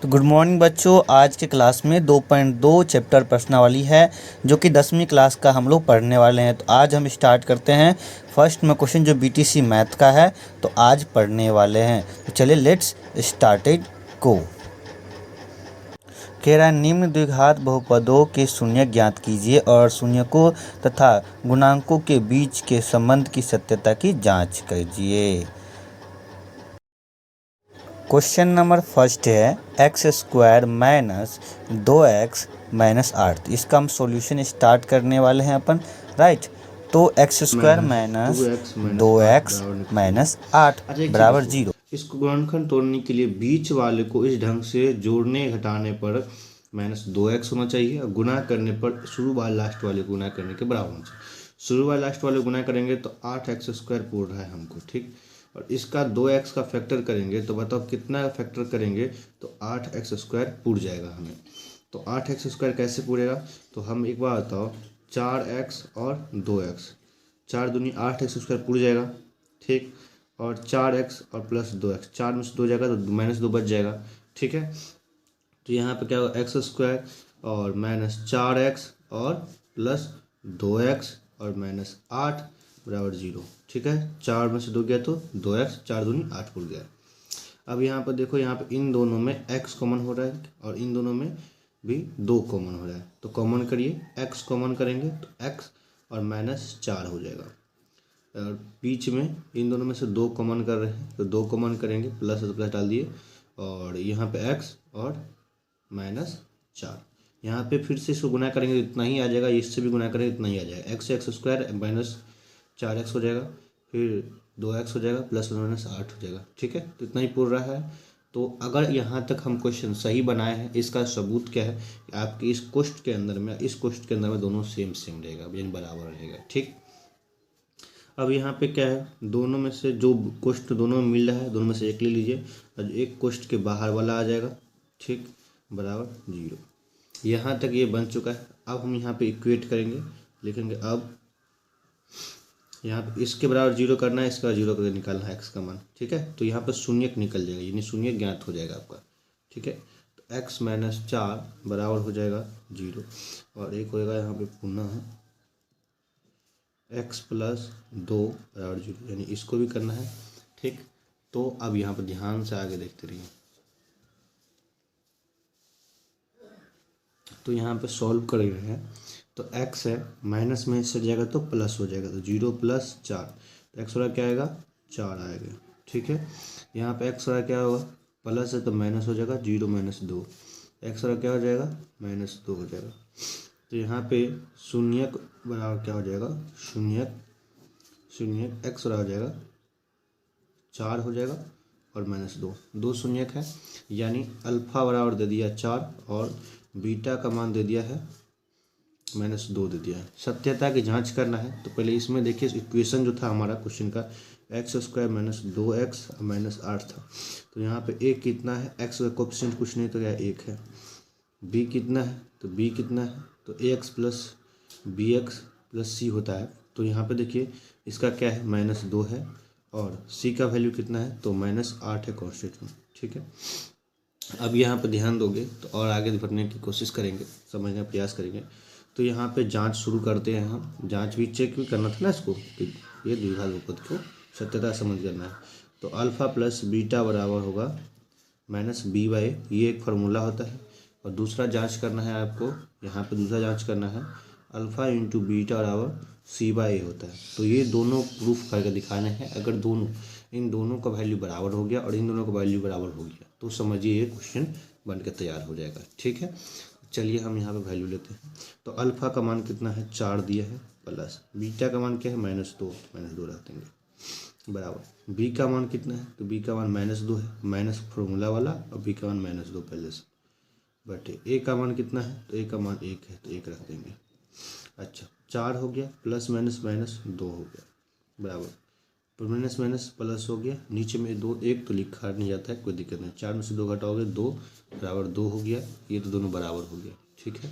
तो good morning बच्चों। आज के क्लास में 2.2 चैप्टर प्रश्नावली है जो कि 10वीं क्लास का हम लोग पढ़ने वाले हैं। तो आज हम स्टार्ट करते हैं फर्स्ट में क्वेश्चन जो बीटीसी मैथ का है, तो आज पढ़ने वाले हैं। तो चलिए लेट्स स्टार्टेड को। कह रहा है निम्न द्विघात बहुपदों के शून्य ज्ञात कीजिए और शून्यकों तथा गुणांकों के बीच के संबंध की सत्यता की जांच कीजिए। क्वेश्चन नंबर फर्स्ट है x square minus 2x minus 8। इसका हम सॉल्यूशन स्टार्ट करने वाले हैं अपन, राइट। तो x square minus 2x minus 8 बराबर 0। इसको गुणनखंड तोड़ने के लिए बीच वाले को इस ढंग से जोड़ने घटाने पर -2x होना चाहिए और गुना करने पर शुरू वाले लास्ट वाले गुना करने के बराबर होना चाहिए। शुरू वाले लास्ट वाले गुना करेंगे तो 8x स्क्वायर पूर रहा है हमको, ठीक। और इसका 2x का फैक्टर करेंगे तो बताओ कितना फैक्टर करेंगे तो 8x स्क्वायर पूर जाएगा हमें। तो 8x स्क्वायर कैसे पूरेगा, तो हम एक बार बताओ 4x और 2x, 4 दूनी 8x स्क्वायर पूर जाएगा, ठीक। और 4x और प्लस 2x, 4 में से 2 जाएगा तो -2 बच जाएगा, ठीक है। तो यहाँ पे क्या होगा एक्स स्क्वायर और -4x और प्लस 2x और -8 बराबर 0, ठीक है। 4 में से 2 गया तो 2x, 4 दूनी 8 पूर गया। अब यहाँ पर देखो, यहाँ पे इन दोनों में x कॉमन हो रहा है और इन दोनों में भी 2 कॉमन हो रहा है। तो कॉमन करिए, x कॉमन करेंगे तो x और -4 हो जाएगा। और बीच में इन दोनों में से 2 कॉमन कर रहे हैं तो 2 कॉमन करेंगे, प्लस तो प्लस डाल दिए और यहाँ पे x और -4। यहाँ पे फिर से इसको गुना करेंगे तो इतना ही आ जाएगा, इससे भी गुना करेंगे इतना ही आ जाएगा। x स्क्वायर -4x हो जाएगा, फिर 2x हो जाएगा, प्लस -8 हो जाएगा, ठीक है। तो इतना ही पूर रहा है। तो अगर यहाँ तक हम क्वेश्चन सही बनाए हैं, इसका सबूत क्या है कि आपके इस क्वेश्चन के अंदर में इस क्वेश्चन के अंदर में दोनों सेम रहेगा, यानी बराबर रहेगा, ठीक। अब यहाँ पे क्या है, दोनों में से जो क्वेश्चन दोनों में मिल रहा है दोनों में से एक ले लीजिए और एक क्वेश्चन के बाहर वाला आ जाएगा, ठीक, बराबर 0। यहाँ तक ये बन चुका है। अब हम यहाँ पे इक्वेट करेंगे, लिखेंगे अब यहाँ पे इसके बराबर 0 करना है, इसका 0 करके निकालना है x का मान, ठीक है। तो यहाँ पर शून्य निकल जाएगा, यानी शून्य ज्ञात हो जाएगा आपका, ठीक है। तो x -4 बराबर हो जाएगा 0 और एक होएगा यहाँ पे पुनः x + 2 बराबर 0, यानी इसको भी करना है, ठीक। तो अब यहाँ पर ध्यान से आगे देखते रहिए। तो यहाँ पे सॉल्व कर रहे हैं तो x है, माइनस में इससे जाएगा तो प्लस हो जाएगा, तो 0 + 4, तो x वाला क्या आएगा 4 आएगा, ठीक है। यहाँ पे x वाला क्या होगा, प्लस है तो माइनस हो जाएगा, 0 - 2, x वाला क्या हो जाएगा -2 हो जाएगा। तो यहाँ पे शून्य बराबर क्या हो जाएगा, शून्य x वाला हो जाएगा 4 हो जाएगा और -2, 2 शून्य है, यानी अल्फा बराबर दे दिया 4 और बीटा का मान दे दिया है -2 दे दिया है। सत्यता की जांच करना है तो पहले इसमें देखिए, इक्वेशन जो था हमारा क्वेश्चन का x स्क्वायर -2x -8 था। तो यहाँ पे a कितना है, x का कोएफिशिएंट कुछ नहीं तो क्या 1 है। b कितना है तो b कितना है तो ax + bx + c होता है। तो यहाँ पे देखिए इसका क्या है -2 है और c का वैल्यू कितना है तो -8 है कांस्टेंट में, ठीक है। अब यहाँ पर ध्यान दोगे तो और आगे बढ़ने की कोशिश करेंगे, समझने का प्रयास करेंगे। तो यहाँ पे जांच शुरू करते हैं हम, जांच भी चेक भी करना था ना इसको कि ये द्विघात बहुपद को सत्यता समझ करना है। तो अल्फ़ा + बीटा बराबर होगा -b/a, ये एक फार्मूला होता है। और दूसरा जांच करना है आपको, यहाँ पे दूसरा जांच करना है अल्फ़ा × बीटा बराबर c/a होता है। तो ये दोनों प्रूफ करके दिखाने हैं। अगर दोनों इन दोनों का वैल्यू बराबर हो गया और इन दोनों का वैल्यू बराबर हो गया तो समझिए ये क्वेश्चन बन के तैयार हो जाएगा, ठीक है। चलिए हम यहाँ पे वैल्यू लेते हैं। तो अल्फ़ा का मान कितना है 4 दिया है, प्लस बीटा का मान क्या है -2 रख देंगे, बराबर बी का मान कितना है तो बी का मान -2 है, माइनस फार्मूला वाला, और बी का मान -2 पहले से, बटे ए का मान कितना है तो ए का मान 1 है तो 1 रख देंगे। अच्छा 4 हो गया, प्लस -2 हो गया, बराबर माइनस प्लस हो गया, नीचे में 2 1 तो लिखा नहीं जाता है, कोई दिक्कत नहीं। 4 में से 2 घटाओगे 2 बराबर 2 हो गया, ये तो दोनों बराबर हो गया, ठीक है।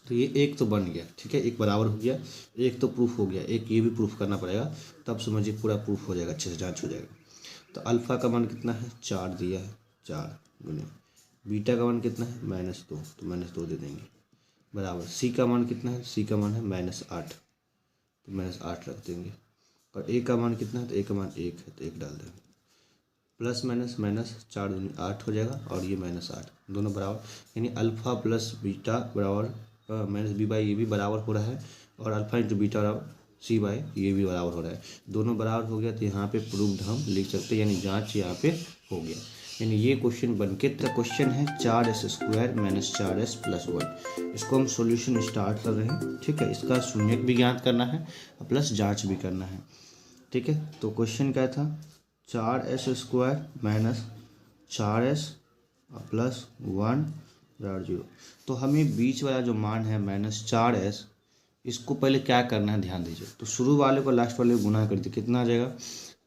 तो ये एक तो बन गया, ठीक है, एक बराबर हो गया, एक तो प्रूफ हो गया, एक ये भी प्रूफ करना पड़ेगा, तब समझिए पूरा प्रूफ हो जाएगा, अच्छे से जांच हो जाएगा। तो अल्फ़ा का मान कितना है 4 दिया है, 4 गुने बीटा का मान कितना है -2, तो -2 दे देंगे, बराबर सी का मान कितना है, सी का मान है -8, तो -8 रख देंगे। और ए का मान कितना है, तो ए का मान 1 है, तो 1 डाल देंगे। प्लस माइनस माइनस 4 दूनी 8 हो जाएगा और ये -8 दोनों बराबर, यानी अल्फ़ा प्लस बीटा बराबर -b/a भी बराबर हो रहा है, और अल्फ़ा इंटू बीटा बराबर c/a ये भी बराबर हो रहा है। दोनों बराबर हो गया तो यहाँ पे प्रूव्ड हम लिख सकते हैं, यानी जांच यहाँ पे हो गया। यानी ये क्वेश्चन बनके का क्वेश्चन है 4s² - 4s + 1। इसको हम सॉल्यूशन स्टार्ट कर रहे हैं, ठीक है। इसका शून्यक भी ज्ञात करना है और प्लस जांच भी करना है, ठीक है। तो क्वेश्चन क्या था, 4s² - 4s + 1 = 0। तो हमें बीच वाला जो मान है -4s, इसको पहले क्या करना है ध्यान दीजिए। तो शुरू वाले को लास्ट वाले को गुना कर दीजिए, कितना आ जाएगा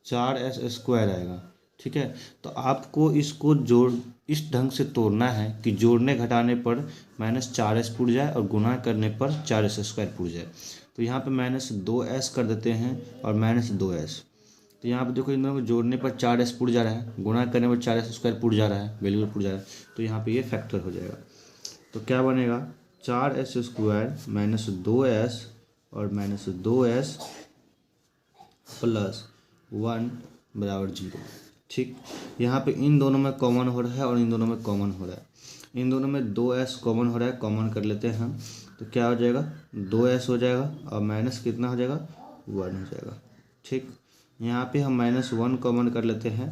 4s² आएगा, ठीक है। तो आपको इसको जोड़ इस ढंग से तोड़ना है कि जोड़ने घटाने पर -4s पुट जाए और गुना करने पर 4s² पुट जाए। तो यहाँ पे -2s कर देते हैं और -2s। तो यहाँ पे देखो इन दोनों को जोड़ने पर 4s पुट जा रहा है, गुणा करने पर 4s² पुट जा रहा है, वैल्यू पुट जा रहा है, तो यहाँ पे ये फैक्टर हो जाएगा। तो क्या बनेगा 4s² - 2s और -2s + 1 = 0, ठीक। यहाँ पे इन दोनों में कॉमन हो रहा है और इन दोनों में कॉमन हो रहा है। इन दोनों में 2s कॉमन हो रहा है, कॉमन कर लेते हैं हम, तो क्या हो जाएगा 2s हो जाएगा और माइनस कितना हो जाएगा 1 हो जाएगा, ठीक। यहाँ पे हम -1 कॉमन कर लेते हैं,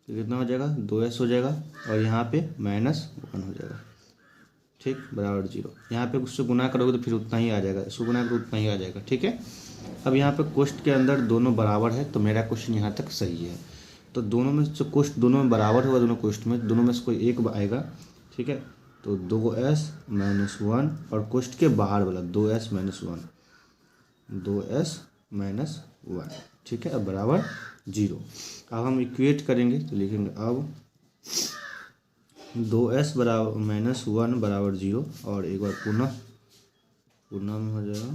तो कितना हो जाएगा 2s हो जाएगा और यहाँ पे -1 हो जाएगा, ठीक, बराबर 0। यहाँ पे उससे गुना करोगे तो फिर उतना ही आ जाएगा, इसको गुना करोगे उतना ही आ जाएगा, ठीक है। अब यहाँ पे क्वेश्चन के अंदर दोनों बराबर है, तो मेरा क्वेश्चन यहाँ तक सही है। तो दोनों में से क्वेश्चन दोनों में बराबर होगा, दोनों क्वेश्चन में दोनों में से कोई एक आएगा, ठीक है। तो 2s - 1 और क्वेश्चन के बाहर वाला 2s - 1, 2s - 1, ठीक है, अब बराबर 0। अब हम इक्वेट करेंगे तो लिखेंगे अब 2s - 1 बराबर 0, और एक बार पुनः में हो जाएगा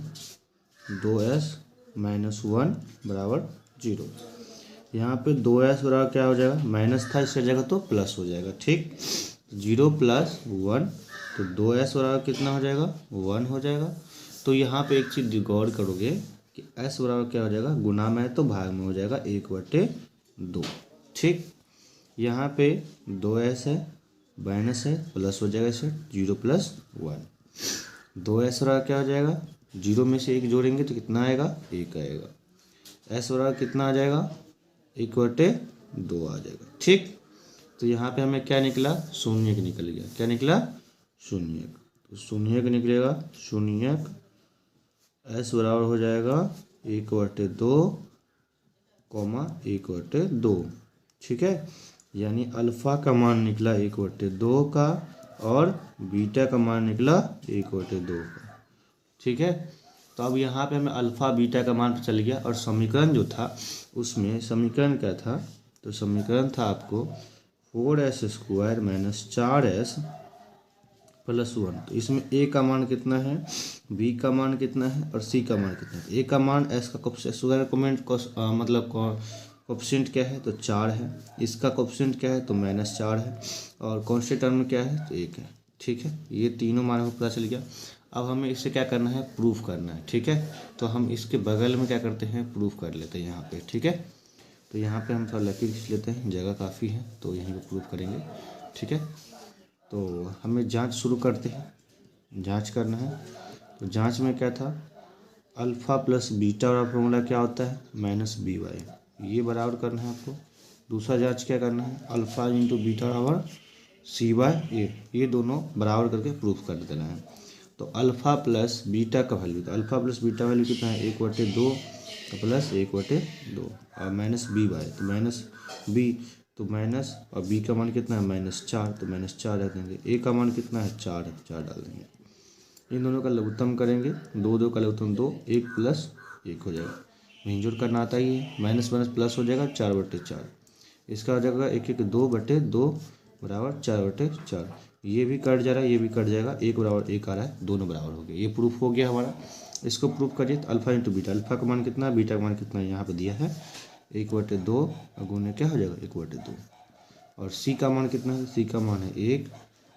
2s - 1 बराबर 0। यहाँ पे 2s बराबर क्या हो जाएगा, माइनस था इससे जगह तो प्लस हो जाएगा, ठीक। 0 + 1, तो 2s बराबर कितना हो जाएगा 1 हो जाएगा। तो यहाँ पे एक चीज़ गौर करोगे कि s बराबर क्या हो जाएगा, गुना में है तो भाग में हो जाएगा 1/2, ठीक। यहाँ पे 2s है, माइनस है, प्लस हो जाएगा इसे 0 + 1। 2s बराबर क्या हो जाएगा, 0 में से 1 जोड़ेंगे तो कितना आएगा 1 आएगा। s बराबर कितना आ जाएगा 1/2 आ जाएगा, ठीक। तो यहाँ पे हमें क्या निकला, शून्यक निकल गया। क्या निकला, शून्यक। तो शून्यक निकलेगा, शून्यक s बराबर हो जाएगा 1/2, 1/2, ठीक है। यानी अल्फ़ा का मान निकला 1/2 का और बीटा का मान निकला 1/2 का, ठीक है। तो अब यहाँ पे हमें अल्फ़ा बीटा का मान चल गया, और समीकरण जो था उसमें समीकरण क्या था, तो समीकरण था आपको 4s² - 4s + 1। तो इसमें a का मान कितना है, b का मान कितना है और c का मान कितना है। a का मान s का मतलब कोफिशिएंट क्या है, तो 4 है। इसका कोफिशिएंट क्या है, तो -4 है। और कांस्टेंट टर्म में क्या है, तो 1 है, ठीक है। ये तीनों मान हमें पता चल गया। अब हमें इसे क्या करना है, प्रूफ करना है, ठीक है। तो हम इसके बगल में क्या करते हैं, प्रूफ कर लेते हैं यहाँ पे, ठीक है। तो यहाँ पे हम थोड़ा लकीर खींच लेते हैं, जगह काफ़ी है तो यहीं पे प्रूफ करेंगे, ठीक है। तो हमें जांच शुरू करते हैं, जांच करना है। तो जांच में क्या था, अल्फ़ा प्लस बीटा वाला फॉर्मूला क्या होता है, -b/, ये बराबर करना है आपको। दूसरा जांच क्या करना है, अल्फ़ा इंटू बीटा बराबर c/a, ये दोनों बराबर करके प्रूफ कर देना है। तो अल्फ़ा प्लस बीटा का वैल्यू, तो अल्फ़ा प्लस बीटा वैल्यू कितना है 1/2 प्लस 1/2 और -b/, तो -b, तो माइनस और b का मान कितना है -4, तो -4 रख देंगे। a का मान कितना है 4 है, 4 डाल देंगे। इन दोनों का लघुत्तम करेंगे, 2 का लघुत्तम 2, 1 + 1 हो जाएगा। मिलजुल करना आता ही है, माइनस माइनस प्लस हो जाएगा 4/4। इसका हो जाएगा 1 2/2 बराबर 4/4। ये भी कट जा रहा है, ये भी कट जाएगा, 1 बराबर 1 आ रहा है, दोनों बराबर हो गए। ये प्रूफ हो गया हमारा। इसको प्रूफ करिए तो अल्फ़ा इंटू बीटा, अल्फ़ा का मान कितना है, बीटा का मान कितना है, यहाँ पे दिया है 1/2 और गुने क्या हो जाएगा 1/2। और सी का मान कितना है, सी का मान है 1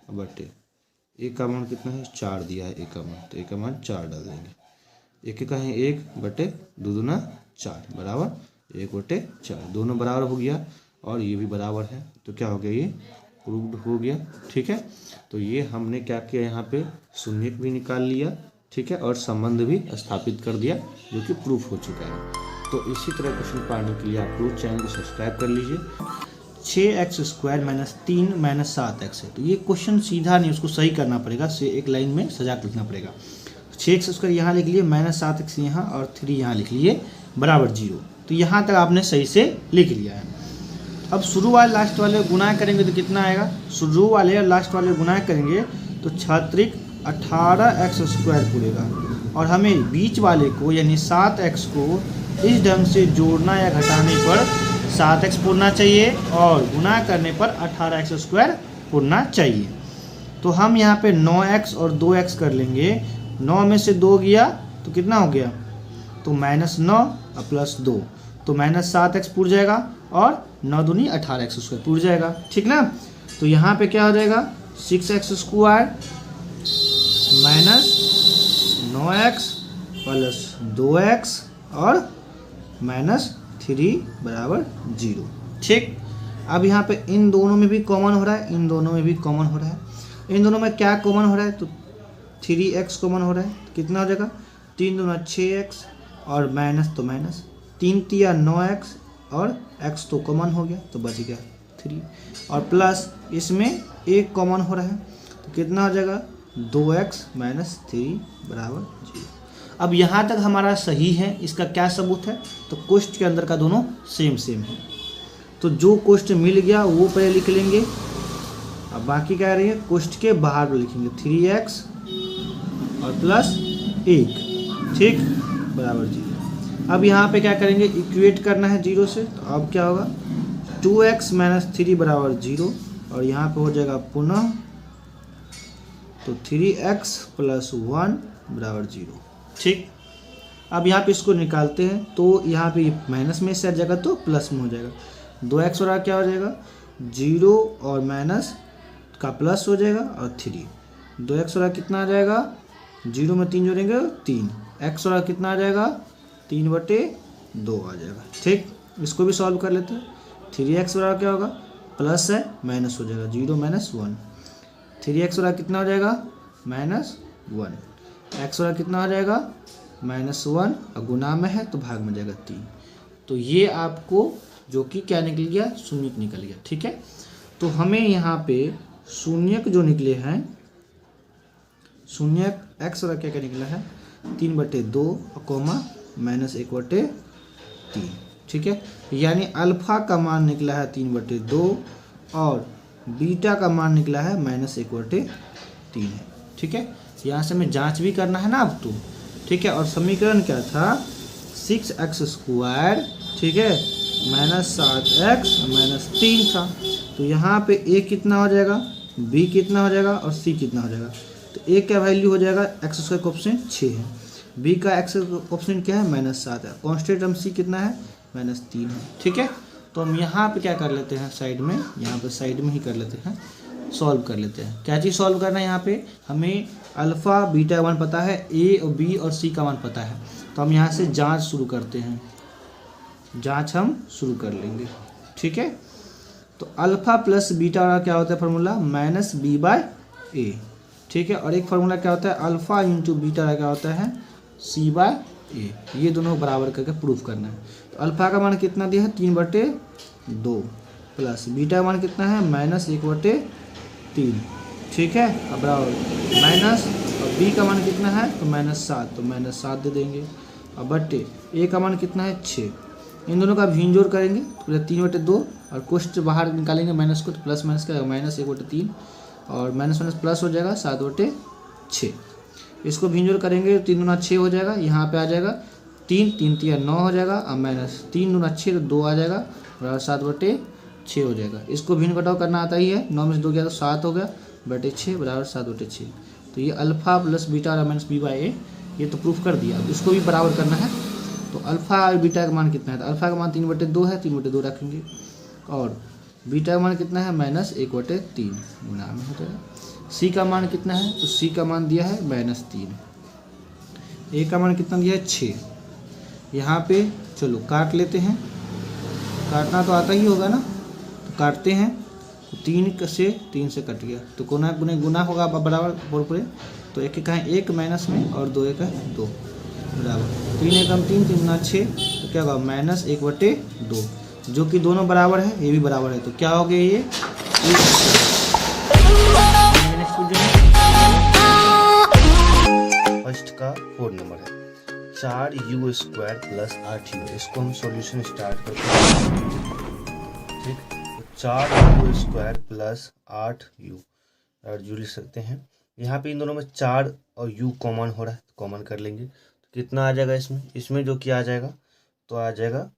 बटे ए का मान कितना है 4 दिया है ए का मान, तो ए का मान 4 डाल देंगे। एक का है 1 बटे 2 दूना 4 बराबर 1 बटे 4, दोनों बराबर हो गया और ये भी बराबर है, तो क्या हो गया ये प्रूव्ड हो गया। ठीक है, तो ये हमने क्या किया यहाँ पे शून्यक भी निकाल लिया, ठीक है, और संबंध भी स्थापित कर दिया जो कि प्रूफ हो चुका है। तो इसी तरह क्वेश्चन पाने के लिए आप लोग चैनल को सब्सक्राइब कर लीजिए। 6x² - 3 - 7x है, तो ये क्वेश्चन सीधा नहीं, उसको सही करना पड़ेगा, से एक लाइन में सजा कर लिखना पड़ेगा। 6x² यहाँ लिख लिए, -7x यहाँ और 3 यहाँ लिख लिए बराबर 0। तो यहाँ तक आपने सही से लिख लिया है। अब शुरू वाले लास्ट वाले गुणा करेंगे तो कितना आएगा, शुरू वाले और लास्ट वाले गुणा करेंगे तो 6 × 18x² पूरेगा, और हमें बीच वाले को यानी 7x को इस ढंग से जोड़ना या घटाने पर 7x पूरना चाहिए और गुणा करने पर 18x² पूरना चाहिए। तो हम यहाँ पे 9x और 2x कर लेंगे, 9 में से 2 गया तो कितना हो गया, तो -9 और +2, तो -7x पूर जाएगा और 9 दूनी 18x² पूर जाएगा, ठीक ना। तो यहाँ पे क्या हो जाएगा 6x² - 9x + 2x और -3 बराबर 0। ठीक, अब यहाँ पे इन दोनों में भी कॉमन हो रहा है, इन दोनों में भी कॉमन हो रहा है। इन दोनों में क्या कॉमन हो रहा है, तो 3x कॉमन हो रहा है, तो कितना हो जाएगा 3 दूना 6x और माइनस तो माइनस 3 तिया 9x और x तो कॉमन हो गया तो बच गया 3, और प्लस इसमें एक कॉमन हो रहा है तो कितना हो जाएगा 2x - 3 बराबर 0। अब यहाँ तक हमारा सही है। इसका क्या सबूत है, तो कोष्ठ के अंदर का दोनों सेम है, तो जो कोष्ठ मिल गया वो पहले लिख लेंगे, अब बाकी क्या रही है कोष्ठ के बाहर लिखेंगे 3x और +1, ठीक, बराबर 0। अब यहाँ पे क्या करेंगे इक्वेट करना है 0 से, तो अब क्या होगा 2x - 3 बराबर 0, और यहाँ पे हो जाएगा पुनः तो 3x + 1 बराबर 0, ठीक। अब यहाँ पे इसको निकालते हैं तो यहाँ पे माइनस में से आ जाएगा तो प्लस में हो जाएगा, 2x और क्या हो जाएगा 0 और माइनस का प्लस हो जाएगा और 3, 2x और कितना आ जाएगा 0 में 3 जोड़ेंगे 3, x और कितना आ जाएगा 3/2 आ जाएगा, ठीक। इसको भी सॉल्व कर लेते हैं, 3x बराबर क्या होगा प्लस है माइनस हो जाएगा 0 - 1, 3x और कितना हो जाएगा -1, x और कितना हो जाएगा -1 और गुना में है तो भाग में जाएगा 3। तो ये आपको जो कि क्या निकल गया शून्यक निकल गया, ठीक है। तो हमें यहाँ पे शून्यक जो निकले हैं, शून्यक x और क्या निकला है 3/2 कोमा -1/3, ठीक है। यानी अल्फा का मान निकला है 3/2 और बीटा का मान निकला है -1/3 है, ठीक है। यहाँ से हमें जांच भी करना है ना अब तो, ठीक है। और समीकरण क्या था 6x², ठीक है, -7x -3 था, तो यहाँ पे a कितना हो जाएगा b कितना हो जाएगा और c कितना हो जाएगा, तो a का वैल्यू हो जाएगा x² कोएफिशिएंट 6 है, b का x कोएफिशिएंट क्या है -7 है, कांस्टेंट टर्म c कितना है -3 है, ठीक है। तो हम यहाँ पे क्या कर लेते हैं साइड में, यहाँ पे साइड में ही कर लेते हैं, सॉल्व कर लेते हैं। क्या चीज़ सॉल्व करना है, यहाँ पे हमें अल्फ़ा बीटा का मान पता है, ए और बी और सी का मान पता है, तो हम यहाँ से जांच शुरू करते हैं, जांच हम शुरू कर लेंगे, ठीक है। तो अल्फ़ा प्लस बीटा का क्या होता है फार्मूला -b/a, ठीक है, और एक फार्मूला क्या होता है अल्फ़ा × बीटा का क्या होता है c/a, ये दोनों बराबर करके प्रूफ करना है। तो अल्फ़ा का मान कितना दिया है 3/2 प्लस बीटा का मान कितना है -1/3, ठीक है, अब बराबर माइनस, और बी का मान कितना है तो -7, तो -7 दे देंगे, और बट्टे ए का मान कितना है 6, इन दोनों का भिन्नजोड़ करेंगे तो 3/2 और कोष्ठ बाहर निकालेंगे माइनस को, तो प्लस माइनस का -1/3 और माइनस प्लस हो जाएगा 7/6, इसको भिन्नजोड़ करेंगे तो 3 दूना 6 हो जाएगा, यहाँ पे आ जाएगा 3, 3 तिया 9 हो जाएगा और -3 दूना 6 तो 2 आ जाएगा बराबर 7/6 हो जाएगा। इसको भिन्न घटाव करना आता ही है, 9 में से 2 गया तो 7 हो गया बटे 6 बराबर 7/6। तो ये अल्फ़ा प्लस बीटा और -b/a ये तो प्रूफ कर दिया। अब इसको भी बराबर करना है, तो अल्फ़ा और बीटा का मान कितना है, तो अल्फ़ा का मान 3/2 है, 3/2 रखेंगे, और बीटा का मान कितना है -1/3 गुना में हो जाएगा। सी का मान कितना है, तो सी का मान दिया है -3, ए का मान कितना दिया है 6। यहाँ पे चलो काट लेते हैं, काटना तो आता ही होगा ना, तो काटते हैं। तो 3 से कट गया, तो गुना गुने गुना होगा बराबर पूरे, तो एक एक है 1 माइनस में और 2 एक है 2 बराबर 3 एकम 3 3 गुना 6, तो क्या होगा -1/2, जो कि दोनों बराबर है, ये भी बराबर है, तो क्या हो गया ये फर्स्ट का 4 नंबर है 4u² + 8u। इसको हम सॉल्यूशन स्टार्ट करते हैं, ठीक। तो 4u² + 8u और यू लिख सकते हैं। यहाँ पे इन दोनों में 4 और u कॉमन हो रहा है, तो कॉमन कर लेंगे, तो कितना आ जाएगा इसमें जो कि आ जाएगा, तो आ जाएगा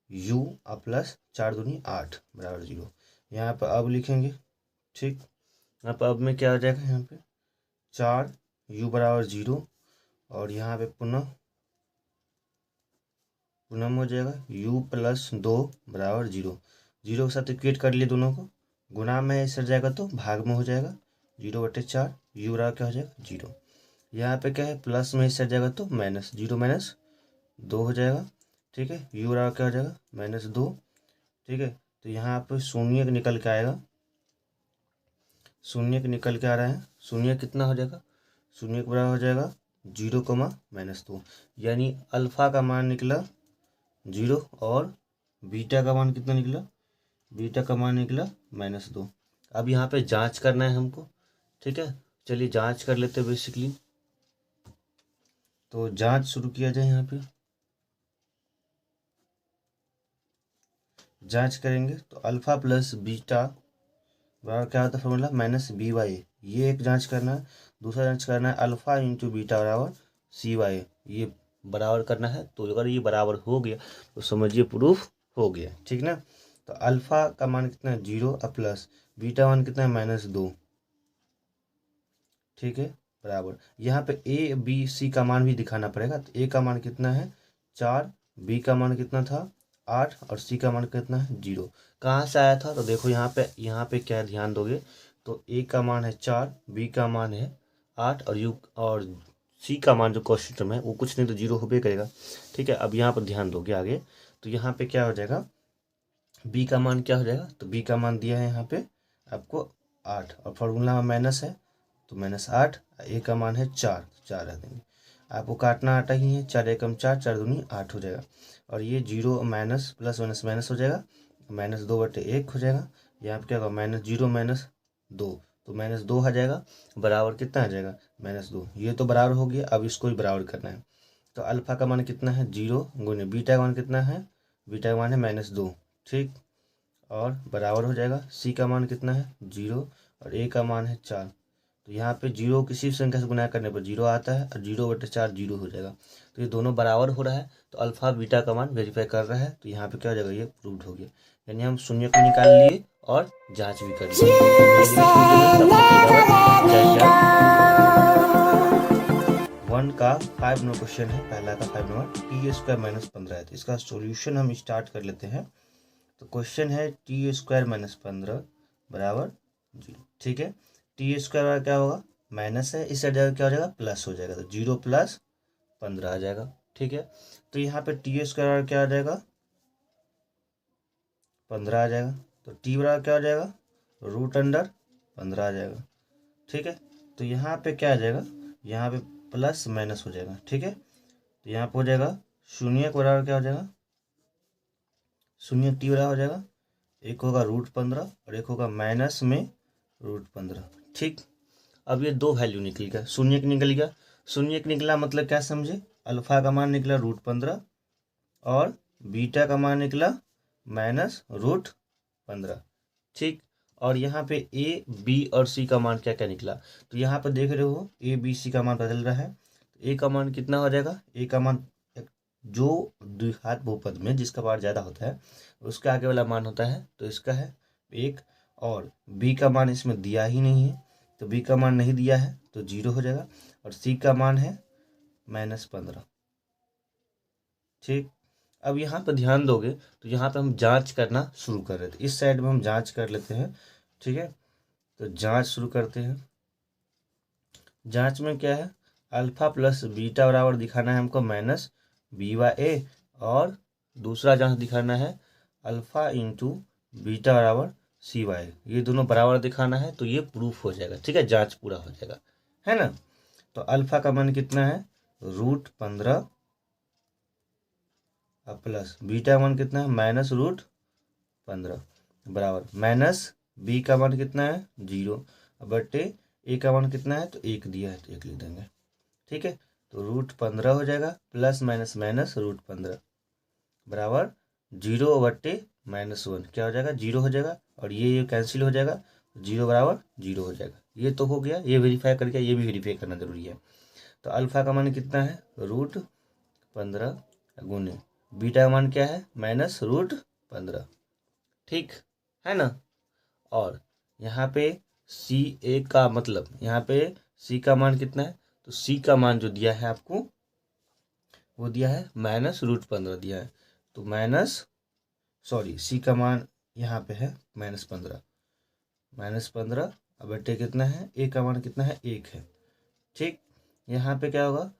u + 4 दूनी 8 बराबर 0। यहाँ पर अब लिखेंगे, ठीक। यहाँ पर अब में क्या आ जाएगा, यहाँ पे 4u बराबर 0 और यहाँ पे पुनः हो जाएगा u + 2 बराबर 0। 0 के साथ इक्वेट कर लिए दोनों को, गुना में सर जाएगा तो भाग में हो जाएगा 0/4, u बराबर क्या हो जाएगा 0। यहाँ पे क्या है, प्लस में सर जाएगा तो -0 - 2 हो जाएगा, ठीक है। u बराबर क्या हो जाएगा -2, ठीक है। तो यहाँ पे शून्य निकल के आएगा, शून्य निकल के आ रहा है, शून्य कितना हो जाएगा, शून्य के बराबर हो जाएगा 0, -2, यानी अल्फा का मान निकला 0 और बीटा का मान कितना निकला, बीटा का मान निकला -2। अब यहाँ पे जांच करना है हमको, ठीक है। चलिए जांच कर लेते हैं बेसिकली, तो जांच शुरू किया जाए। यहाँ पे जांच करेंगे तो अल्फा + बीटा बराबर क्या होता है फॉर्मूला -b/a, ये एक जांच करना है। दूसरा जांच करना है अल्फा × बीटा बराबर c/a, ये बराबर करना है। तो अगर ये बराबर हो गया तो समझिए प्रूफ हो गया, ठीक ना। तो अल्फा का मान कितना है 0 और प्लस बीटा मान कितना है -2, ठीक है, बराबर। यहाँ पे a b c का मान भी दिखाना पड़ेगा। तो a का मान कितना है 4, b का मान कितना था 8 और c का मान कितना है 0। कहाँ से आया था, तो देखो यहाँ पे क्या ध्यान दोगे, तो a का मान है 4, b का मान है 8 और c का मान जो क्वेश्चन में है वो कुछ नहीं तो 0 होबे करेगा, ठीक है। अब यहाँ पर ध्यान दोगे आगे, तो यहाँ पे क्या हो जाएगा, b का मान क्या हो जाएगा, तो b का मान दिया है यहाँ पे आपको 8 और फॉर्मूला में माइनस है, तो -8, a का मान है 4, 4 रख देंगे। आपको काटना आता ही है, 4 एकम 4, 4 दूनी 8 हो जाएगा, और ये 0 माइनस प्लस माइनस हो जाएगा, -2/1 हो जाएगा। यहाँ पे क्या होगा -0 - 2, तो -2 आ जाएगा, बराबर कितना आ जाएगा -2। ये तो बराबर हो गया, अब इसको भी बराबर करना है। तो अल्फा का मान कितना है 0 गुने बीटा का मान कितना है, बीटा का मान है -2, ठीक, और बराबर हो जाएगा। सी का मान कितना है 0 और ए का मान है 4। तो यहाँ पे 0 किसी भी संख्या से गुना करने पर 0 आता है और 0/4 0 हो जाएगा। तो ये दोनों बराबर हो रहा है, तो अल्फा बीटा का मान वेरीफाई कर रहा है, तो यहाँ पे क्या हो जाएगा, ये प्रूव्ड हो गया। यानी हम शून्य को निकाल लिए और जांच भी कर लिए। 1 का 5 नंबर क्वेश्चन है, पहला का 5 नंबर, t² - 15 है। तो इसका सॉल्यूशन हम स्टार्ट कर लेते हैं। तो क्वेश्चन है t² - 15 बराबर 0, ठीक है। t² क्या होगा माइनस है, इस जगह क्या हो जाएगा प्लस हो जाएगा, तो 0 + 15 आ जाएगा, ठीक है। तो यहाँ पे t² क्या आ जाएगा 15 आ जाएगा, तो t बराबर क्या हो जाएगा √15 आ जाएगा, ठीक है। तो यहाँ पे क्या आ जाएगा, यहाँ पे प्लस माइनस हो जाएगा, ठीक है। तो यहाँ पे हो जाएगा शून्य के बराबर क्या हो जाएगा, शून्य t बराबर हो जाएगा, एक होगा √15 और एक होगा माइनस में √15, ठीक। अब ये दो वैल्यू निकल गया, शून्य निकल गया, शून्य निकला मतलब क्या समझे, अल्फा का मान निकला √15 और बीटा का मान निकला -√15, ठीक। और यहाँ पे ए बी और सी का मान क्या क्या निकला, तो यहाँ पे देख रहे हो ए बी सी का मान बदल रहा है। ए का मान कितना हो जाएगा, ए का मान जो द्विघात बहुपद में जिसका पावर ज़्यादा होता है उसका आगे वाला मान होता है, तो इसका है 1, और बी का मान इसमें दिया ही नहीं है, तो बी का मान नहीं दिया है तो 0 हो जाएगा, और सी का मान है -15, ठीक। अब यहाँ पर ध्यान दोगे तो यहाँ पे हम जांच करना शुरू कर रहे थे, इस साइड में हम जांच कर लेते हैं, ठीक है। तो जांच शुरू करते हैं, जांच में क्या है, अल्फा प्लस बीटा बराबर दिखाना है हमको माइनस बी बाई ए, और दूसरा जांच दिखाना है अल्फा इंटू बीटा बराबर सी बाई ए। ये दोनों बराबर दिखाना है तो ये प्रूफ हो जाएगा, ठीक है, जांच पूरा हो जाएगा, है ना। तो अल्फा का मान कितना है, √15 प्लस बीटा का मान कितना है, -√15 बराबर माइनस बी का मान कितना है 0 बटे ए का मान कितना है, तो 1 दिया है तो 1 लिख देंगे, ठीक है। तो √15 हो जाएगा, प्लस माइनस माइनस √15 बराबर 0 बटे -1 क्या हो जाएगा, 0 हो जाएगा, और ये कैंसिल हो जाएगा, 0 बराबर 0 हो जाएगा। ये तो हो गया, ये वेरीफाई करके ये भी वेरीफाई करना जरूरी है। तो अल्फा का मान कितना है, √15 गुने बीटा का मान क्या है, -√15, ठीक है ना। और यहाँ पे सी ए का मतलब, यहाँ पे सी का मान कितना है, तो सी का मान जो दिया है आपको वो दिया है -√15 दिया है, तो सी का मान यहाँ पे है -15 अब बटे कितना है, ए का मान कितना है 1 है, ठीक। यहाँ पे क्या होगा,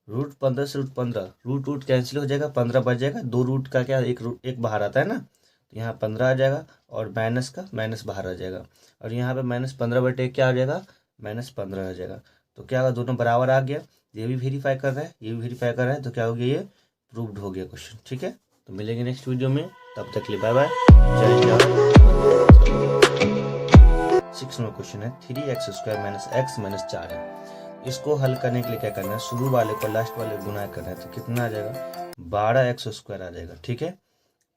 √15 से √15 रूट कैंसिल हो जाएगा, 15 बच जाएगा, 2 रूट का क्या एक बाहर आता है ना, तो यहाँ 15 आ जाएगा, और माइनस का माइनस बाहर आ जाएगा, और यहाँ पे -15 बटे क्या आ जाएगा, -15 आ जाएगा। तो क्या होगा, दोनों बराबर आ गया, ये भी वेरीफाई कर रहा है, ये भी वेरीफाई कर रहा है, तो क्या हो गया, ये प्रूव्ड हो गया क्वेश्चन, ठीक है। तो मिलेंगे नेक्स्ट वीडियो में, तब तक के लिए बाय बाय, जय हिंद। 6 नंबर क्वेश्चन है, 3x² - x - 4 है। इसको हल करने के लिए क्या करना है, शुरू वाले को लास्ट वाले गुना करना है, तो कितना आ जाएगा, 12x² आ जाएगा, ठीक है।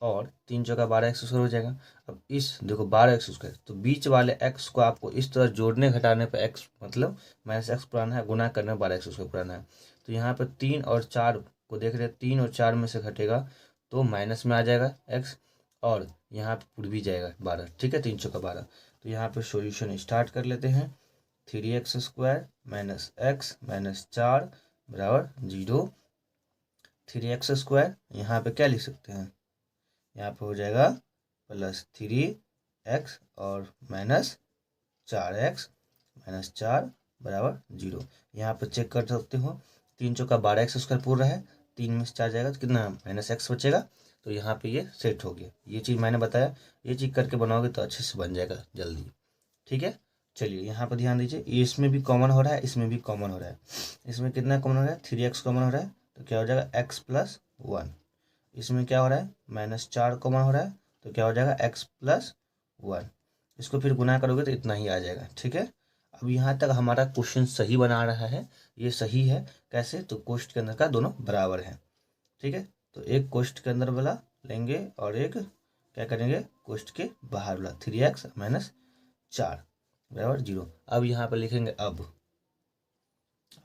और 3 चौका 12x² हो जाएगा। अब इस देखो 12x², तो बीच वाले x को आपको इस तरह जोड़ने घटाने पर x मतलब -x पुराना है, गुना करना 12x² पुराना है। तो यहाँ पर 3 और 4 को देख रहे हैं, 3 और 4 में से घटेगा तो माइनस में आ जाएगा x, और यहाँ पर पूर्व भी जाएगा 12, ठीक है, 3 चौका 12। तो यहाँ पर सॉल्यूशन स्टार्ट कर लेते हैं, 3x² - x - 4 बराबर 0। 3x² यहाँ पे क्या लिख सकते हैं, यहाँ पे हो जाएगा +3x और -4x - 4 बराबर 0। यहाँ पे चेक कर सकते हो, 3 चौका 12x² पूरा है, 3 में से 4 जाएगा तो कितना -x बचेगा, तो यहाँ पे ये सेट हो गया। ये चीज़ मैंने बताया, ये चीज़ करके बनाओगे तो अच्छे से बन जाएगा जल्दी, ठीक है। चलिए यहाँ पर ध्यान दीजिए, ये इसमें भी कॉमन हो रहा है, इसमें भी कॉमन हो रहा है। इसमें कितना कॉमन हो रहा है, 3x कॉमन हो रहा है, तो क्या हो जाएगा x+1। इसमें क्या हो रहा है, -4 कॉमन हो रहा है, तो क्या हो जाएगा x+1। इसको फिर गुना करोगे तो इतना ही आ जाएगा, ठीक है। अब यहाँ तक हमारा क्वेश्चन सही बना रहा है, ये सही है कैसे, तो कोष्ठ के अंदर का दोनों बराबर है, ठीक है। तो एक कोष्ठ के अंदर वाला लेंगे और एक क्या करेंगे, कोष्ठ के बाहर वाला, 3x - 4 बराबर 0। अब यहाँ पर लिखेंगे, अब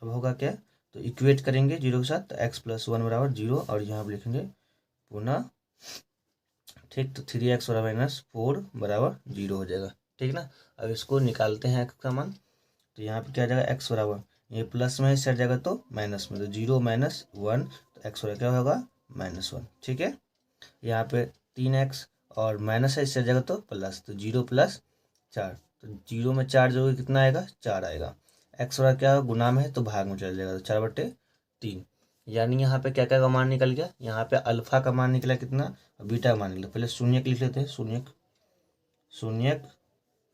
होगा क्या, तो इक्वेट करेंगे 0 के साथ, तो x+1 बराबर 0, और यहाँ पर लिखेंगे पुनः, ठीक। तो 3x बराबर -4 बराबर 0 हो जाएगा, ठीक ना। अब इसको निकालते हैं x का मान, तो यहाँ पे क्या आ जाएगा, x बराबर, ये प्लस में सेट जाएगा तो माइनस में, तो 0 - 1, तो x बराबर क्या होगा -1, ठीक है। यहाँ पे 3x और माइनस है, इससे जाएगा तो प्लस, तो 0 + 4, तो 0 में 4 जोड़ोगे कितना आएगा, 4 आएगा। x बराबर क्या गुना में है तो भाग में चल जाएगा, तो 4/3, यानी यहाँ पे क्या क्या का मान निकल गया, यहाँ पे अल्फा का मान निकला कितना, और बीटा का मान निकला। पहले शून्यक लिख लेते हैं, शून्यक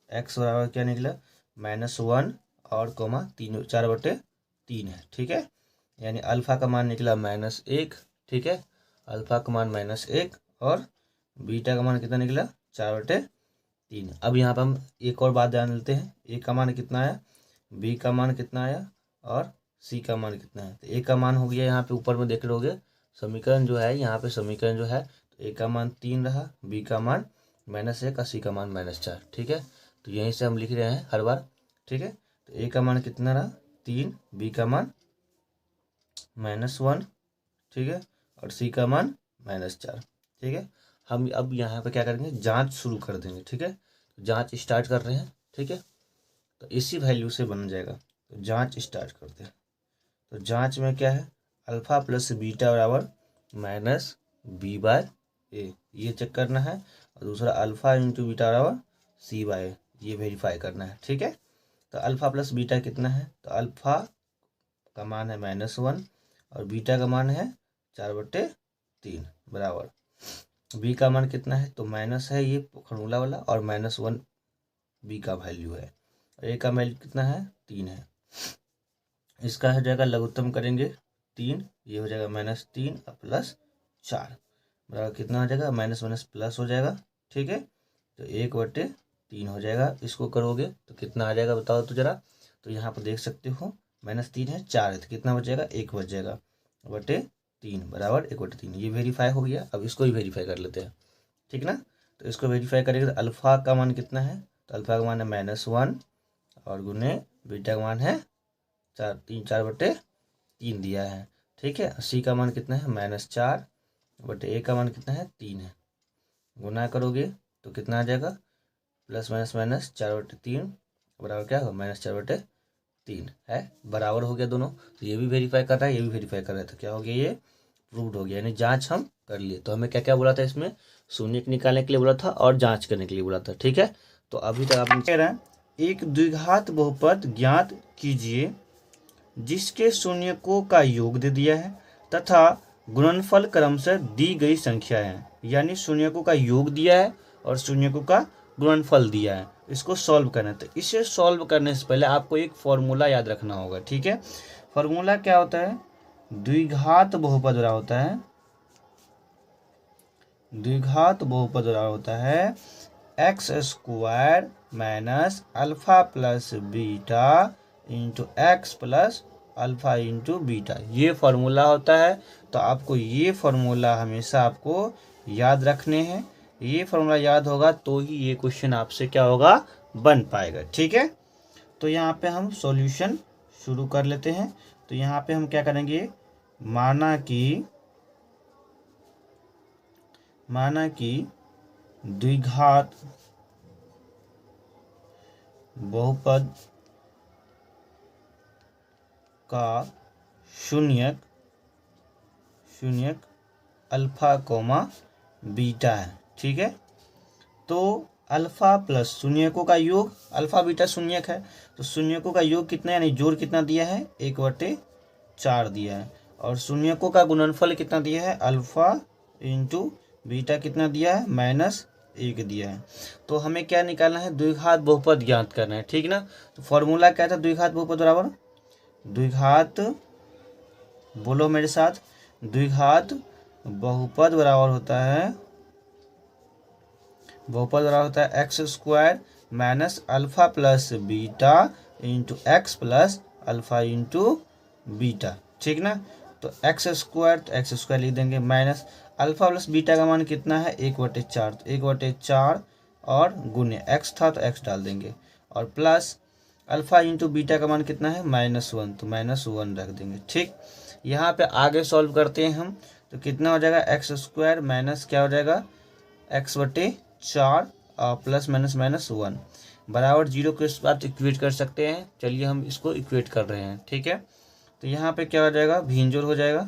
x बराबर क्या निकला, -1 और कोमा 3, 4/3 है, ठीक है। यानी अल्फा का मान निकला -1, ठीक है, अल्फा का मान -1, और बीटा का मान कितना निकला, 4/3। अब यहाँ पर हम एक और बात ध्यान देते हैं, ए का मान कितना आया, बी का मान कितना आया, और सी का मान कितना है। तो ए का मान हो गया, यहाँ पे ऊपर में देख रहे समीकरण जो है, यहाँ पे समीकरण जो है, तो ए का मान 3 रहा, बी का मान -1 और सी का मान -4, ठीक है। तो यहीं से हम लिख रहे हैं हर बार, ठीक है। तो ए का मान कितना रहा 3, बी का मान -1, ठीक है, और सी का मान -4, ठीक है। हम अब यहाँ पे क्या करेंगे, जांच शुरू कर देंगे, ठीक है। तो जांच स्टार्ट कर रहे हैं, ठीक है। तो इसी वैल्यू से बन जाएगा, तो जांच स्टार्ट करते हैं। तो जांच में क्या है, अल्फा प्लस बीटा बराबर -b/a, ये चेक करना है, और दूसरा अल्फा इंटू बीटा बराबर c/a, ये वेरीफाई करना है, ठीक है। तो अल्फ़ा प्लस बीटा कितना है, तो अल्फ़ा का मान है -1 और बीटा का मान है 4/3 बराबर बी का मान कितना है, तो माइनस है ये फॉर्मूला वाला और -1 बी का वैल्यू है। ए का वैल्यू कितना है, 3 है। इसका हो जाएगा लघुत्तम करेंगे 3, ये हो जाएगा -3 और +4 बराबर कितना हो जाएगा, माइनस माइनस प्लस हो जाएगा। ठीक है, तो 1/3 हो जाएगा। इसको करोगे तो कितना आ जाएगा बताओ तो ज़रा। तो यहाँ पर देख सकते हो -3 है, 4 है, तो कितना बचेगा, 1 बच जाएगा। 1/3 बराबर 1/3, ये वेरीफाई हो गया। अब इसको भी वेरीफाई कर लेते हैं, ठीक ना। तो इसको वेरीफाई करेंगे तो अल्फ़ा का मान कितना है, तो अल्फ़ा का मान है -1 और गुने बीटा का मान है 4/3 दिया है। ठीक है, सी का मान कितना है, -4 बटे ए का मान कितना है, 3 है। गुना करोगे तो कितना आ जाएगा, प्लस माइनस माइनस 4/3 बराबर क्या होगा, -4/3 है, बराबर हो गया दोनों। तो ये भी वेरीफाई कर रहा है, ये भी वेरीफाई कर रहा है, तो क्या हो गया, ये प्रूव्ड हो गया, यानी जांच हम कर लिए। तो हमें क्या क्या बोला था, इसमें शून्य निकालने के लिए बोला था और जांच करने के लिए बोला था। ठीक है, तो अभी तक आपने कह रहा है एक द्विघात बहुपद ज्ञात कीजिए जिसके शून्यकों का योग दे दिया है तथा गुणनफल क्रमशः दी गई संख्या है। यानी शून्यकों का योग दिया है और शून्यकों का गुणनफल दिया है, इसको सॉल्व करना है। तो इसे सॉल्व करने से पहले आपको एक फॉर्मूला याद रखना होगा। ठीक है, फॉर्मूला क्या होता है, द्विघात बहुपद बराबर होता है, द्विघात बहुपद बराबर होता है x² minus alpha plus beta into x plus alpha into beta, ये फार्मूला होता है। तो आपको ये फार्मूला हमेशा आपको याद रखने हैं। ये फार्मूला याद होगा तो ही ये क्वेश्चन आपसे क्या होगा, बन पाएगा। ठीक है, तो यहाँ पे हम सॉल्यूशन शुरू कर लेते हैं। तो यहाँ पे हम क्या करेंगे, माना कि द्विघात बहुपद का शून्यक अल्फा कोमा बीटा है। ठीक है, तो अल्फा प्लस शून्यकों का योग, अल्फा बीटा शून्यक है, तो शून्यकों का योग कितना, यानी जोड़ कितना दिया है, 1/4 दिया है। और शून्यकों का गुणनफल कितना दिया है, अल्फा इंटू बीटा कितना दिया है, -1 दिया है। तो हमें क्या निकालना है, द्विघात बहुपद ज्ञात करना है। ठीक ना, तो फॉर्मूला क्या था, द्विघात बहुपद बराबर द्विघात, बोलो मेरे साथ, द्विघात बहुपद बराबर होता है, बहुपद बराबर होता है x² minus alpha plus beta into x plus alpha into beta. ठीक ना, तो x² तो x² लिख देंगे, माइनस अल्फा प्लस बीटा का मान कितना है, 1/4, तो 1/4 और गुने x था तो x डाल देंगे, और प्लस अल्फा इंटू बीटा का मान कितना है, -1, तो -1 रख देंगे। ठीक, यहाँ पे आगे सॉल्व करते हैं हम, तो कितना हो जाएगा, x² माइनस क्या हो जाएगा, x/4 और प्लस -1 बराबर 0 को इस बात इक्वेट कर सकते हैं। चलिए हम इसको इक्वेट कर रहे हैं। ठीक है, तो यहाँ पे क्या हो जाएगा, भिंजोर हो जाएगा,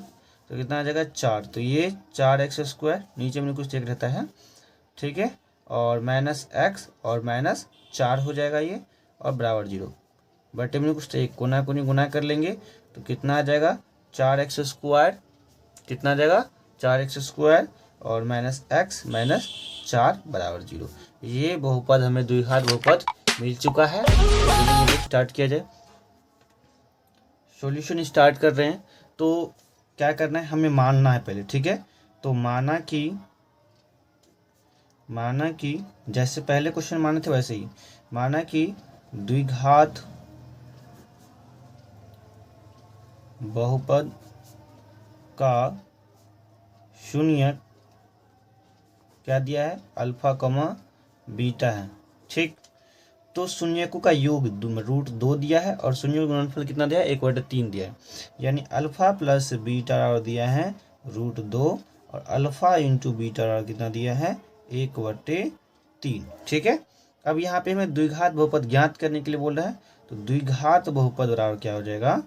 तो कितना आ जाएगा 4, तो ये 4x², नीचे में कुछ एक रहता है। ठीक है, और -x और -4 हो जाएगा ये, और बराबर 0, बटे में कुछ एक कोना कोनी गुना कर लेंगे, तो कितना आ जाएगा, 4x² कितना आ जाएगा, 4x² और -x -4 बराबर 0। ये बहुपद हमें द्विघात बहुपद मिल चुका है। स्टार्ट किया जाए, सॉल्यूशन स्टार्ट कर रहे हैं। तो क्या करना है, हमें मानना है पहले। ठीक है, तो माना कि जैसे पहले क्वेश्चन माने थे वैसे ही, माना कि द्विघात बहुपद का शून्यक क्या दिया है, अल्फा कमा बीटा है। ठीक, तो शून्यकों का योग √2 दिया है और शून्य गुणनफल कितना दिया है, 1/3 दिया है। यानी अल्फा प्लस बीटा दिया है √2 और अल्फा इंटू बीटा कितना दिया है, 1/3। ठीक है, अब यहाँ पे हमें द्विघात बहुपद ज्ञात करने के लिए बोल रहा है। तो द्विघात बहुपद बराबर क्या हो जाएगा,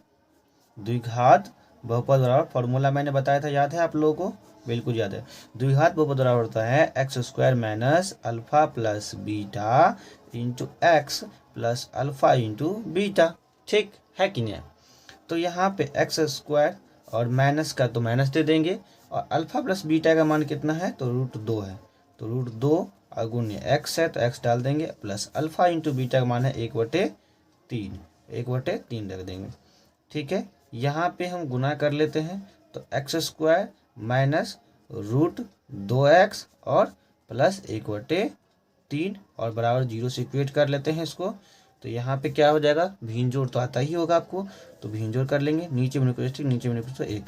द्विघात बहुपद बराबर, फॉर्मूला मैंने बताया था, याद है आप लोगों को, बिल्कुल याद है। द्विघात बहुपद बराबर होता है x² minus alpha plus beta into x plus alpha into beta, ठीक है कि नहीं। तो यहाँ पे एक्स स्क्वायर और माइनस का तो माइनस दे देंगे, और अल्फ़ा प्लस बीटा का मान कितना है तो √2 है, तो √2 और गुण्य एक्स है तो एक्स डाल देंगे, प्लस अल्फ़ा इंटू बीटा का मान है 1/3, 1/3 रख देंगे, ठीक है। यहाँ पे हम गुना कर लेते हैं, तो एक्स स्क्वायर माइनस √2x और प्लस 1/3 और बराबर 0 से इक्वेट कर लेते हैं इसको। तो यहाँ पे क्या हो जाएगा, भिन्न जोड़ तो आता ही होगा आपको, तो भिन्न जोड़ कर लेंगे, नीचे में नीचे में 1,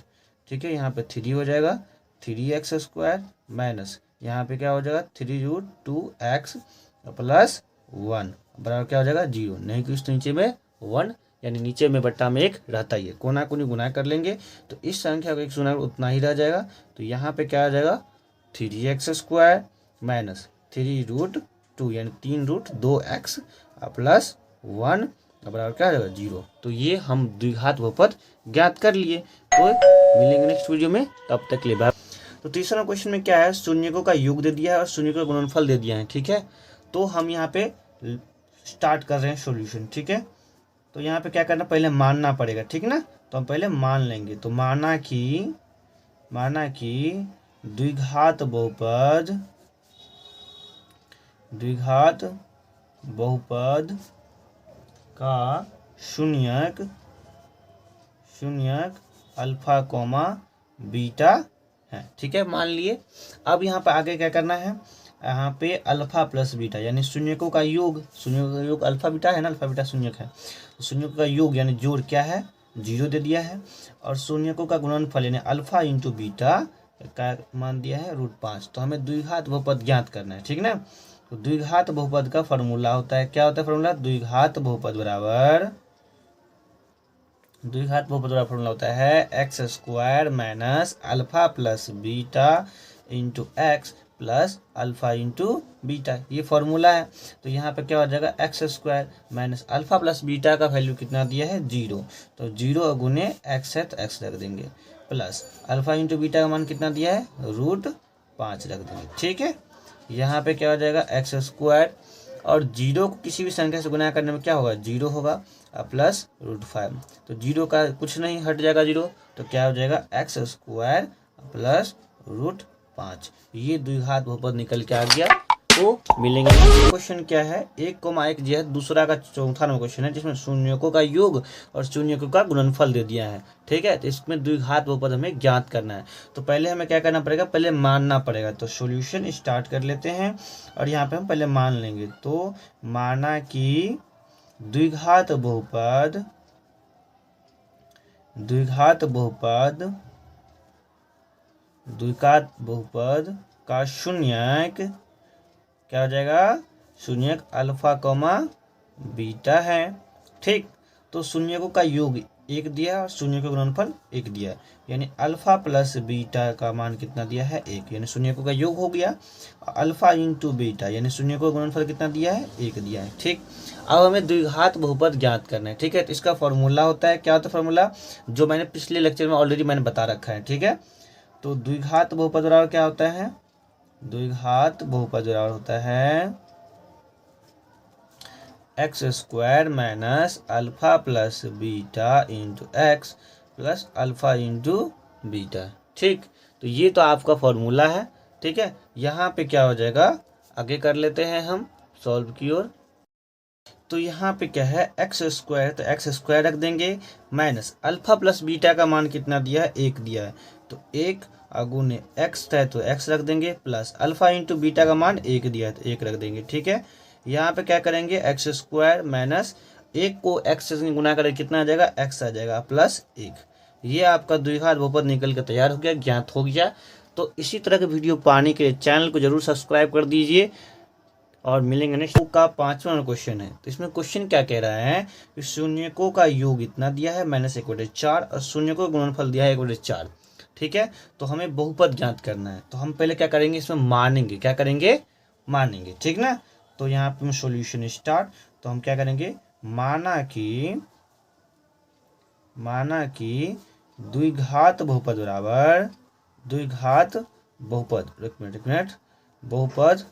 ठीक है। यहाँ पे 3 हो जाएगा, 3x² माइनस यहाँ पे क्या हो जाएगा 3√2x प्लस 1 बराबर क्या हो जाएगा 0, नहीं कुछ तो नीचे में 1, यानी नीचे में बट्टा में 1 रहता ही है, कोना कोनी गुना कर लेंगे तो इस संख्या को 1 सुना उतना ही रह जाएगा। तो यहाँ पे क्या आ जाएगा 3x² माइनस 3√2 यानी 3√2x प्लस 1 बराबर क्या आ जाएगा 0। तो ये हम द्विघात बहुपद ज्ञात कर लिए। तो मिलेंगे नेक्स्ट वीडियो में, तब तक के लिए बाय। तो तीसरा क्वेश्चन में क्या है, शून्यकों का योग दे दिया है और शून्यकों का गुणनफल दे दिया है, ठीक है। तो हम यहाँ पे स्टार्ट कर रहे हैं सॉल्यूशन, ठीक है। तो यहाँ पे क्या करना, पहले मानना पड़ेगा, ठीक ना। तो हम पहले मान लेंगे, तो माना कि द्विघात बहुपद का शून्यक अल्फा कोमा बीटा है, ठीक है, मान लिए। अब यहाँ पे आगे क्या करना है, यहाँ पे अल्फा प्लस बीटा यानी शून्यकों का योग, अल्फा बीटा है ना, अल्फा बीटा शून्यक है, तो शून्यकों का योग यानी जोड़ क्या है 0 दे दिया है, और शून्यकों का गुणनफल यानी अल्फा इंटू बीटा का मान दिया है √5। तो हमें द्विघात बहुपद ज्ञात करना है, ठीक ना। तो द्विघात बहुपद का फॉर्मूला होता है, क्या होता है फॉर्मूला, द्विघात बहुपद बराबर फॉर्मूला होता है x² minus alpha plus beta into x plus alpha into beta, ये फॉर्मूला है। तो यहाँ पे क्या हो जाएगा x² minus alpha plus beta का वैल्यू कितना दिया है 0, तो 0 गुने x है तो x रख देंगे, प्लस अल्फा इंटू बीटा का मान कितना दिया है √5 रख देंगे, ठीक है। यहाँ पे क्या हो जाएगा x² और 0 को किसी भी संख्या से गुना करने में क्या होगा 0 होगा, प्लस √5, तो 0 का कुछ नहीं हट जाएगा 0, तो क्या हो जाएगा x² प्लस √5, ये द्विघात बहुपद निकल के आ गया। तो मिलेंगे क्वेश्चन क्या है 1,1 जो है दूसरा का चौथा नंबर क्वेश्चन है, जिसमें शून्यकों का योग और शून्यकों का गुणनफल दे दिया है, ठीक है। तो इसमें द्विघात बहुपद हमें ज्ञात करना है। तो पहले हमें क्या करना पड़ेगा, पहले मानना पड़ेगा। तो सॉल्यूशन स्टार्ट कर लेते हैं और यहाँ पे हम पहले मान लेंगे। तो माना कि द्विघात बहुपद का शून्यक क्या हो जाएगा, शून्यक अल्फा कोमा बीटा है, ठीक। तो शून्यकों का योग 1 दिया और शून्य का गुणनफल 1 दिया, यानी अल्फा प्लस बीटा का मान कितना दिया है 1, यानी शून्यकों का योग हो गया। अल्फा इंटू बीटा यानी शून्यकों का गुणनफल कितना दिया है 1 दिया है, ठीक। अब हमें द्विघात बहुपद ज्ञात करना है, ठीक है। तो इसका फॉर्मूला होता है, क्या होता है फॉर्मूला, जो मैंने पिछले लेक्चर में ऑलरेडी मैंने बता रखा है, ठीक है। तो द्विघात बहुपद बराबर क्या होता है, द्विघात बहुपद बराबर होता है x² minus alpha plus beta into x plus alpha into beta, ठीक। तो ये तो आपका फॉर्मूला है, ठीक है। यहाँ पे क्या हो जाएगा, आगे कर लेते हैं हम सॉल्व की ओर। तो यहाँ पे क्या है x², तो x² रख देंगे माइनस अल्फा प्लस बीटा का मान कितना दिया है 1 दिया है, तो 1 गुने x है तो x रख देंगे, प्लस अल्फा इंटू बीटा का मान 1 दिया है तो 1 रख देंगे, ठीक है। यहाँ पे क्या करेंगे x² माइनस 1 को x से गुना करें कितना आ जाएगा x आ जाएगा प्लस 1, ये आपका द्विघात बहुपद निकल के तैयार हो गया, ज्ञात हो गया। तो इसी तरह के वीडियो पाने के लिए चैनल को जरूर सब्सक्राइब कर दीजिए और मिलेंगे नेक्स्ट का 5वां क्वेश्चन है। तो इसमें क्वेश्चन क्या कह रहा है कि शून्यकों का योग इतना दिया है -1/4 और शून्यकों का गुणनफल दिया है 1/4, ठीक है। तो हमें बहुपद ज्ञात करना है। तो हम पहले क्या करेंगे, इसमें मानेंगे, क्या करेंगे मानेंगे, ठीक ना। तो यहाँ पे सॉल्यूशन स्टार्ट। तो हम क्या करेंगे, माना कि द्विघात बहुपद बराबर बहुपद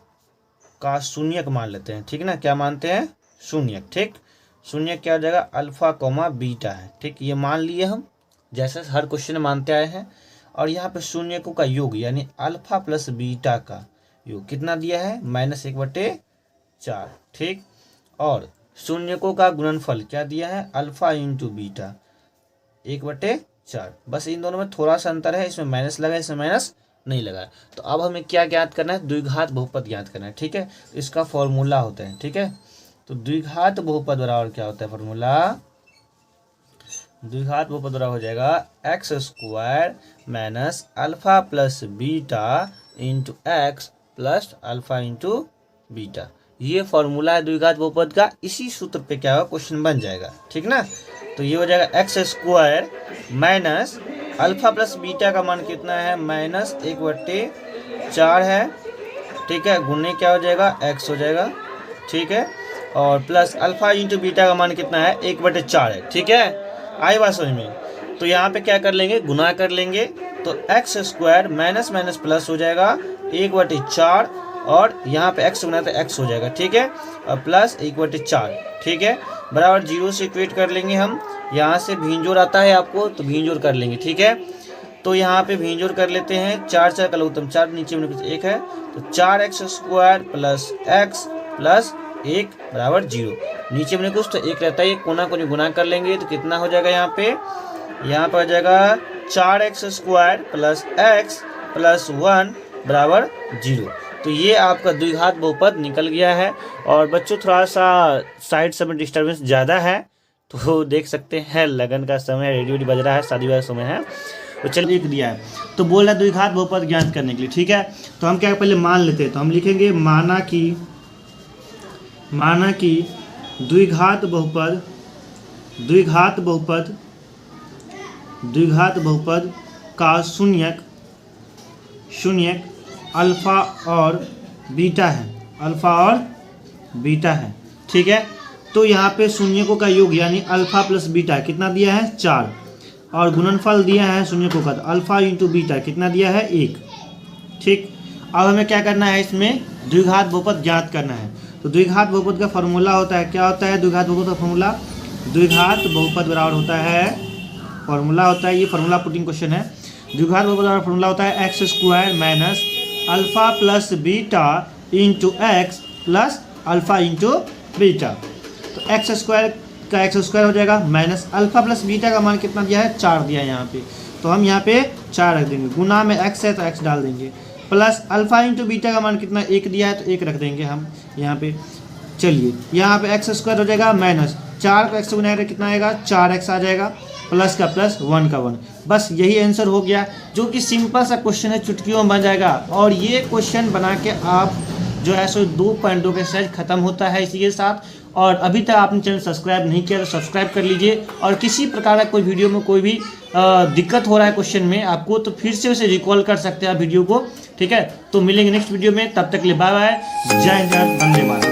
का शून्यक मान लेते हैं, ठीक ना। क्या मानते हैं, शून्यक। ठीक, शून्यक क्या हो जाएगा, अल्फा कोमा बीटा है। ठीक, ये मान लिए हम, जैसे हर क्वेश्चन में मानते आए हैं। और यहाँ पे शून्यकों का योग यानी अल्फा प्लस बीटा का योग कितना दिया है, -1/4। ठीक, और शून्यकों का गुणनफल क्या दिया है, अल्फा इंटू बीटा 1/4। बस इन दोनों में थोड़ा सा अंतर है, इसमें माइनस लगा, इसमें माइनस नहीं लगा। तो अब हमें क्या ज्ञात करना है, द्विघात बहुपद ज्ञात करना है। ठीक है, इसका फॉर्मूला होता है। ठीक है, तो द्विघात बहुपद बराबर क्या होता है फॉर्मूला, द्विघात बहुपद बराबर हो जाएगा x² minus alpha plus beta into x plus alpha into beta. ये फॉर्मूला है द्विघात बहुपद का। इसी सूत्र पे क्या होगा, क्वेश्चन बन जाएगा। ठीक ना, तो ये हो जाएगा x² minus alpha plus beta का मान कितना है, -1/4 है। ठीक है, गुने क्या हो जाएगा, x हो जाएगा। ठीक है, और प्लस अल्फा इंटू बीटा का मान कितना है, 1/4 है। ठीक है, आई बात समझ में। तो यहाँ पे क्या कर लेंगे, गुना कर लेंगे, तो x² माइनस माइनस प्लस हो जाएगा 1/4, और यहाँ पे x गुना तो x हो जाएगा। ठीक है, और प्लस 1/4। ठीक है, बराबर 0 से इक्वेट कर लेंगे हम। यहाँ से भींजोर आता है आपको, तो भींजोर कर लेंगे। ठीक है, तो यहाँ पे भींजोर कर लेते हैं। 4 4 का लघुत्तम 4, नीचे में कुछ 1 है, तो 4x² प्लस x प्लस 1 बराबर 0। नीचे में कुछ तो 1 रहता है, कोना को गुना कर लेंगे तो कितना हो जाएगा, यहाँ पे हो जाएगा 4x² प्लस x प्लस 1 बराबर 0। तो ये आपका द्विघात बहुपद निकल गया है। और बच्चों थोड़ा सा साइड से में डिस्टर्बेंस ज़्यादा है, तो देख सकते हैं लगन का समय, रेडियो बज रहा है, शादी वाला समय है। तो चलिए लिख दिया है, तो बोल रहा है द्विघात बहुपद ज्ञात करने के लिए। ठीक है, तो हम क्या पहले मान लेते हैं, तो हम लिखेंगे माना कि द्विघात बहुपद का शून्यक अल्फा और बीटा है। ठीक है, तो यहाँ पे शून्यकों का योग यानी अल्फा प्लस बीटा कितना दिया है, 4, और गुणनफल दिया है शून्यकों का, तो अल्फा इंटू बीटा कितना दिया है, 1। ठीक, अब हमें क्या करना है, इसमें द्विघात बहुपद ज्ञात करना है। तो द्विघात बहुपद का फॉर्मूला होता है, क्या होता है द्विघात बहुपद का फॉर्मूला, द्विघात बहुपद बराबर होता है, फॉर्मूला होता है, ये फॉर्मूला पुटिंग क्वेश्चन है। द्विघात बहुपद बराबर फॉर्मूला होता है x² minus alpha plus beta into x plus alpha into beta. तो x² का x² हो जाएगा, माइनस अल्फा प्लस बीटा का मान कितना दिया है, 4 दिया है यहाँ पे, तो हम यहाँ पे 4 रख देंगे। गुना में x है तो x डाल देंगे, प्लस अल्फा इंटू बीटा का मान कितना, 1 दिया है तो 1 रख देंगे हम यहाँ पे। चलिए यहाँ पे x² हो जाएगा, माइनस 4 को x से गुना कितना आएगा, 4x आ जाएगा, प्लस का प्लस 1 का 1। बस यही आंसर हो गया, जो कि सिंपल सा क्वेश्चन है, चुटकियों में बन जाएगा। और ये क्वेश्चन बना के आप जो है सो 2.2 का एक्सरसाइज खत्म होता है इसी के साथ। और अभी तक आपने चैनल सब्सक्राइब नहीं किया तो सब्सक्राइब कर लीजिए। और किसी प्रकार का कोई वीडियो में कोई भी दिक्कत हो रहा है क्वेश्चन में आपको, तो फिर से उसे रिकॉल कर सकते हैं आप वीडियो को। ठीक है, तो मिलेंगे नेक्स्ट वीडियो में, तब तक के लिए बाय बाय, जय हिंद, वंदे मातरम।